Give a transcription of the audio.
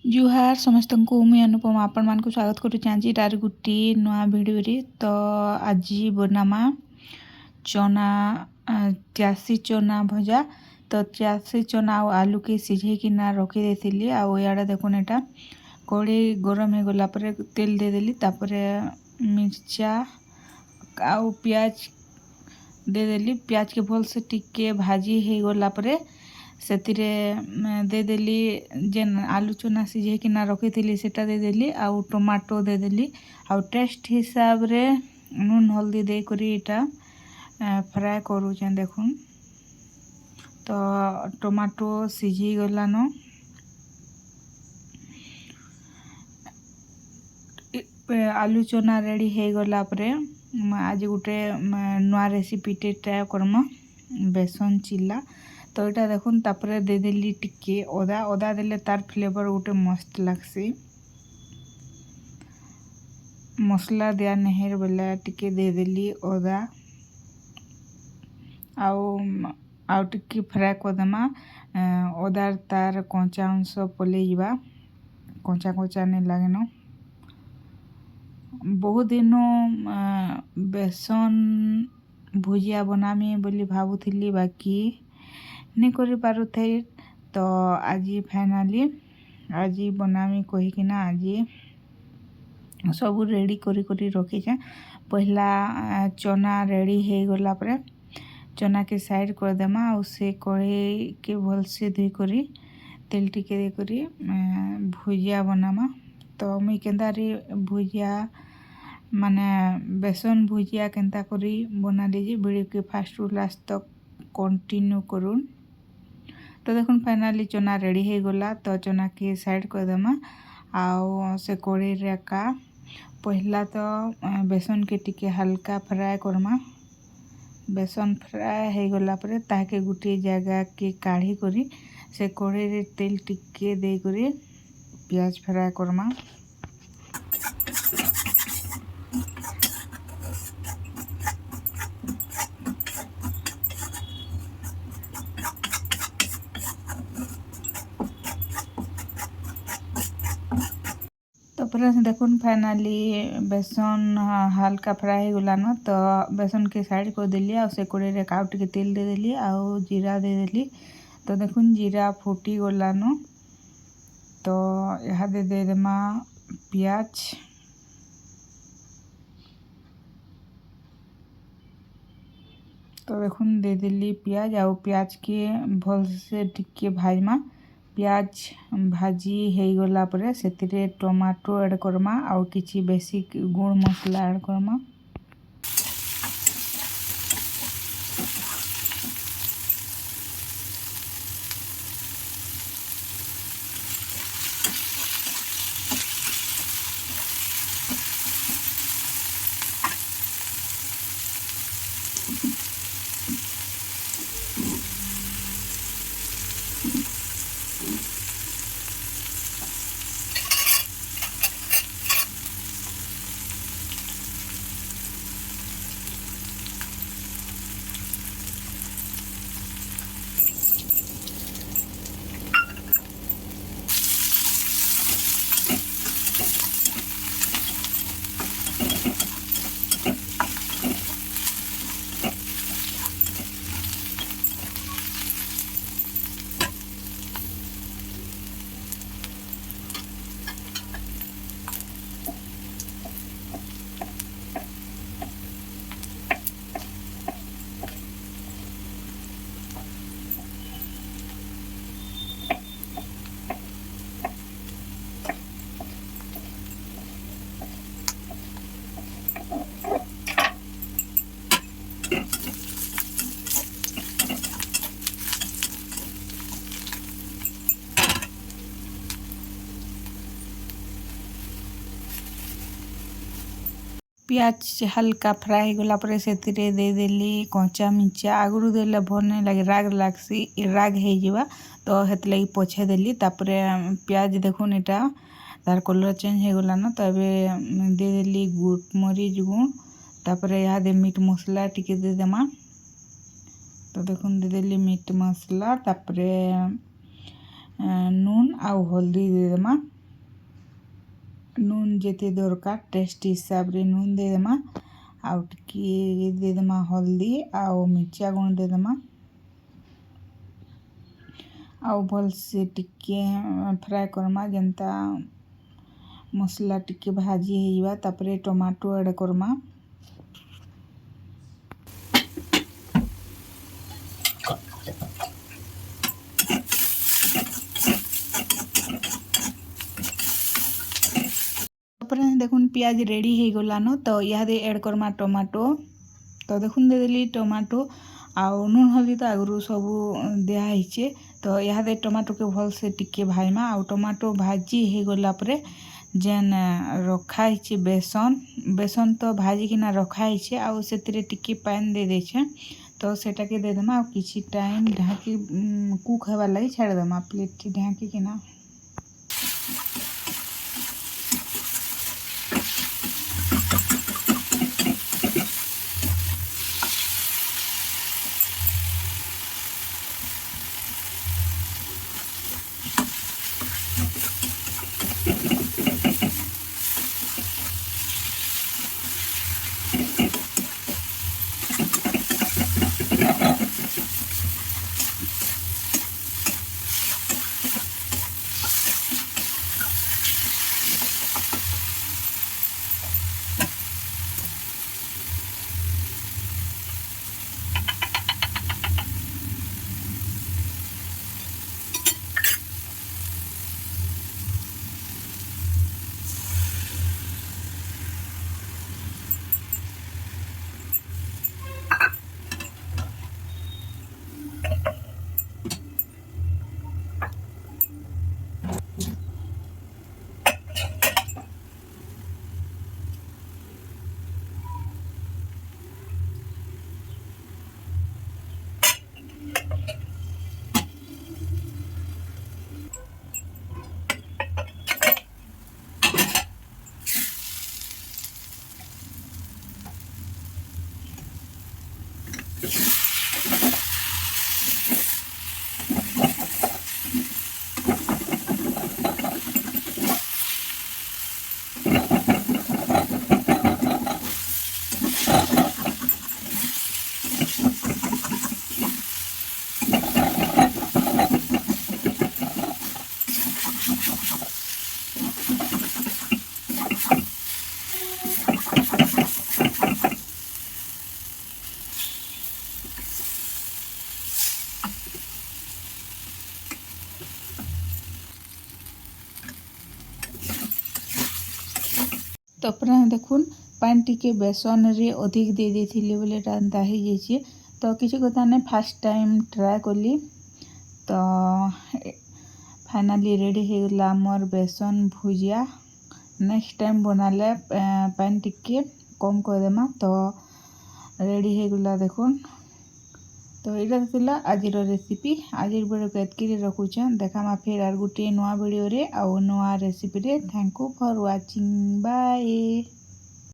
जुहार समस्त को मुझे अनुपमा आपण मान को स्वागत करुँच तार गोटे नुआ भिडियो तो आज बनामा चना चासी चना भजा तो चासी चना और आलू के सिझेकिना रखी देती आड़े देखुन एटा कड़े गरम हो गला तेल देदेली मिर्चा आउ पियाज देदेली पियाज के भल से टिके भाजी हो गला से देदेली जेन आलू चना सिझेकिना रखी थी सेटा देदेली आउ टमाटो देदेली आउ टेस्ट हिसाब रे नून हल्दी दे करी एटा फ्राए करूँ देखुन तो टमाटो सिझी गलान आलू चना रेडी हो गला आज गोटे नुआ रेसिपी ट्राए करमा बेसन चिल्ला तो यहाँ देखुन तापर देदेली टिके अदा अदा देले तार फ्लेवर गोटे मस्त लगसी मसला दिया नहीं बोले टिके देदेली अदा आउ टिके फ्राए करदेमा अदार तार कंचा अंश पलि जा कंचा कंचा नहीं लगे न बहुत दिन बेसन भुजिया बनामी बोली भावुली बाकी नहीं करि पारुथे तो आज फाइनाली आज बनामी कहीकिना आज सब रेडी करी रखीचे पहला चना रेडी हो गला चना के साइड कर देमा और से कढ़ई के भल से धोई करी तेल टिके दे करी भुजिया बनामा तो मुई केंदा रे भुजिया माने बेसन भुजिया केंता करी बना लीजिए वीडियो के फास्ट टू लास्ट तक कंटिन्यू करूँ तो देखुन फाइनाली चना रेडी हो गला तो चना के साइड कर देमा आउ से कढ़ई रेका पहला तो बेसन के टिके हल्का फ्राए करमा बेसन फ्राए हो गला ताके गोटे जगह के काढ़ी करी से कढ़ई रे तेल टिके दे करी प्याज फ्राए करमा तो फिर देखुन फाइनाली बेसन हल्का फ्राए हो गलान तो बेसन के साइड कर देली आ से कड़े रे आउ टिके तेल दे देली आउ जीरा दे देली तो देखुन जीरा फुटी गलान तो यहाँ दे देमा पियाज तो देखुन दे देली पियाज आउ पियाज के भल से टिके भाजमा पियाज भाजी हो गला से टमाटो ऐड करमा आउ किछि बेसिक गुड़ मसला ऐड करमा पियाज हल्का फ्राए गला से दे देली कंचा मिर्चा आगुरी देले भल नहीं लगे राग लागसी राग हो तो हेत लगी पछे देली तापरे पियाज देखुन एटा तार कलर चेंज हो गलान तो दे देली गुड़ मरीच गुड़ तापरे यहाँ दे मीट मसला टिके दे देमा तो देखुन दे देली मीट मसला तापरे नून आउ हल्दी दे देमा नून जेते दरकार टेस्ट हिसाब रे नून दे देमा आउ टिके दे देमा हल्दी आउ मिर्चा गुण दे देमा आउ भल से टिके फ्राए करमा जेंता मसला टिके भाजी हेइबा तापरे टमाटो ऐड करमा देखुन पियाज रेडी हो गलान तो इहादे ऐड करमा टमाटो तो देखुन दे देली टमाटो आउ नून हल्दी तो आगु सब दिया है तो इहादे टमाटो के भल से टिके भाईमा आउ टमाटो भाजी हो गला परे जेन रखाई बेसन बेसन तो भाजी किना रखाई आउ से टिके पानी दे देछे तो सेटा के दे देमा आउ किछि टाइम ढाकी कुक हेबार लगी छाड़ देमा प्लेट ढाकी किना तपरे देखुन पानी टिके बेसन रे अधिक दे देथिले बोले एटा हो जाइए तो किसी कथा नहीं फास्ट टाइम ट्राए कली तो फाइनली रेडी हो गला मोर बेसन भुजिया नेक्स्ट टाइम बनाले पानी टिके कम कर देमा तो रेडी हो गला देखुन तो यहाँ था आज रेसिपी आज वीडियो को एतकी रखुचे देखा फिर आर गोटे नुआ वीडियो रे आउ नुआ रेसिपी रे thank you for watching bye.